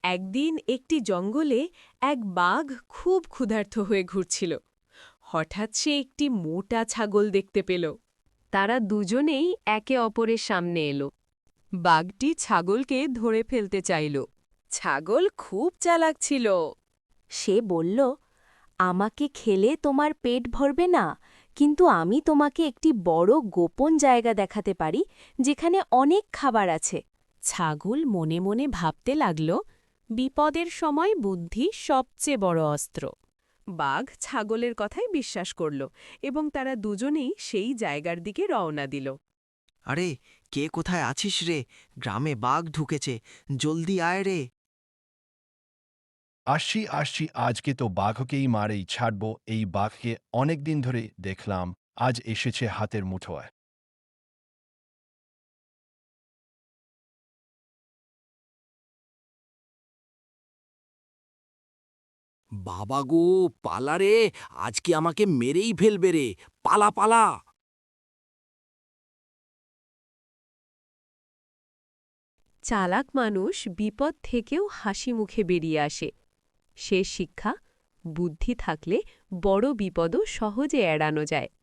একদিন একটি জঙ্গলে এক বাঘ খুব ক্ষুধার্ত হয়ে ঘুরছিল। হঠাৎ সে একটি মোটা ছাগল দেখতে পেল। তারা দুজনেই একে অপরের সামনে এলো। বাঘটি ছাগলকে ধরে ফেলতে চাইল। ছাগল খুব চালাক ছিল। সে বলল, আমাকে খেলে তোমার পেট ভরবে না, কিন্তু আমি তোমাকে একটি বড় গোপন জায়গা দেখাতে পারি যেখানে অনেক খাবার আছে। ছাগল মনে মনে ভাবতে লাগল, বিপদের সময় বুদ্ধি সবচেয়ে বড় অস্ত্র। বাঘ ছাগলের কথাই বিশ্বাস করল এবং তারা দুজনেই সেই জায়গার দিকে রওনা দিল। আরে, কে কোথায় আছিস রে? গ্রামে বাঘ ঢুকেছে, জলদি আয় রে। আসছি আসছি, আজকে তো বাঘকেই মারেই ছাড়ব। এই বাঘকে অনেকদিন ধরে দেখলাম, আজ এসেছে হাতের মুঠোয়। বাবা গো, পালা রে! আজকে আমাকে মেরেই ফেলবে রে! পালা পালা! চালাক মানুষ বিপদ থেকেও হাসি মুখে বেরিয়ে আসে। শেষ শিক্ষা: বুদ্ধি থাকলে বড় বিপদও সহজে এড়ানো যায়।